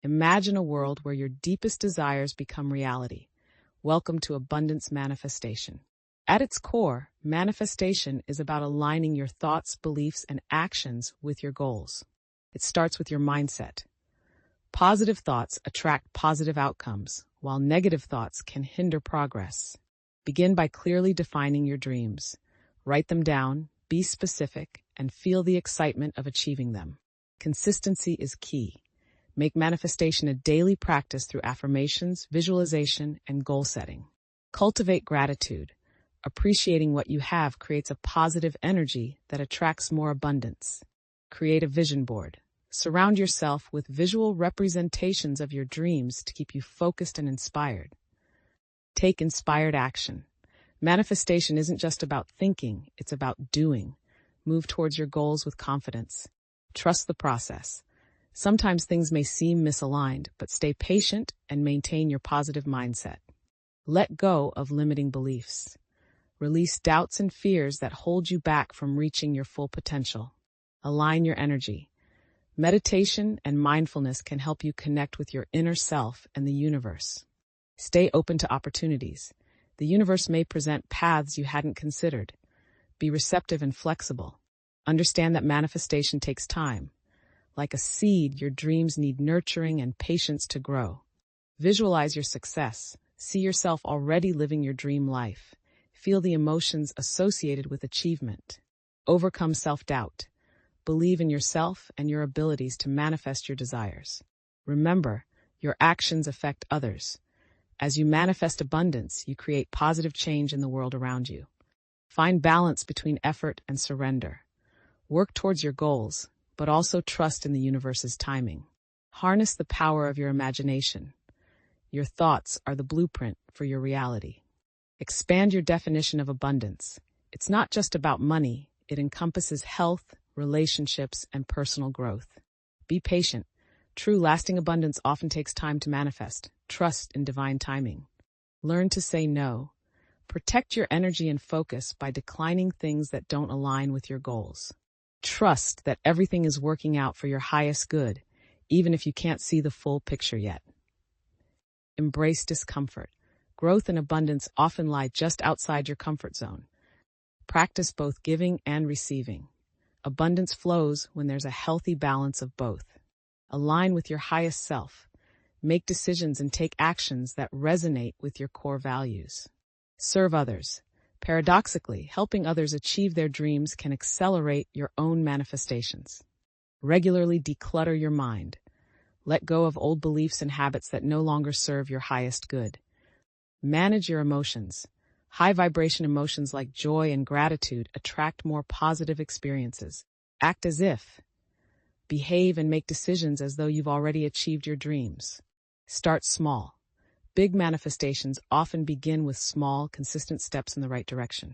Imagine a world where your deepest desires become reality. Welcome to abundance manifestation. At its core, manifestation is about aligning your thoughts, beliefs, and actions with your goals. It starts with your mindset. Positive thoughts attract positive outcomes, while negative thoughts can hinder progress. Begin by clearly defining your dreams. Write them down, be specific, and feel the excitement of achieving them. Consistency is key. Make manifestation a daily practice through affirmations, visualization, and goal setting. Cultivate gratitude. Appreciating what you have creates a positive energy that attracts more abundance. Create a vision board. Surround yourself with visual representations of your dreams to keep you focused and inspired. Take inspired action. Manifestation isn't just about thinking, it's about doing. Move towards your goals with confidence. Trust the process. Sometimes things may seem misaligned, but stay patient and maintain your positive mindset. Let go of limiting beliefs. Release doubts and fears that hold you back from reaching your full potential. Align your energy. Meditation and mindfulness can help you connect with your inner self and the universe. Stay open to opportunities. The universe may present paths you hadn't considered. Be receptive and flexible. Understand that manifestation takes time. Like a seed, your dreams need nurturing and patience to grow. Visualize your success. See yourself already living your dream life. Feel the emotions associated with achievement. Overcome self-doubt. Believe in yourself and your abilities to manifest your desires. Remember, your actions affect others. As you manifest abundance, you create positive change in the world around you. Find balance between effort and surrender. Work towards your goals, but also trust in the universe's timing. Harness the power of your imagination. Your thoughts are the blueprint for your reality. Expand your definition of abundance. It's not just about money, it encompasses health, relationships, and personal growth. Be patient. True, lasting abundance often takes time to manifest. Trust in divine timing. Learn to say no. Protect your energy and focus by declining things that don't align with your goals. Trust that everything is working out for your highest good, even if you can't see the full picture yet. Embrace discomfort. Growth and abundance often lie just outside your comfort zone. Practice both giving and receiving. Abundance flows when there's a healthy balance of both. Align with your highest self. Make decisions and take actions that resonate with your core values. Serve others. Paradoxically, helping others achieve their dreams can accelerate your own manifestations. Regularly declutter your mind. Let go of old beliefs and habits that no longer serve your highest good. Manage your emotions. High vibration emotions like joy and gratitude attract more positive experiences. Act as if. Behave and make decisions as though you've already achieved your dreams. Start small. Big manifestations often begin with small, consistent steps in the right direction.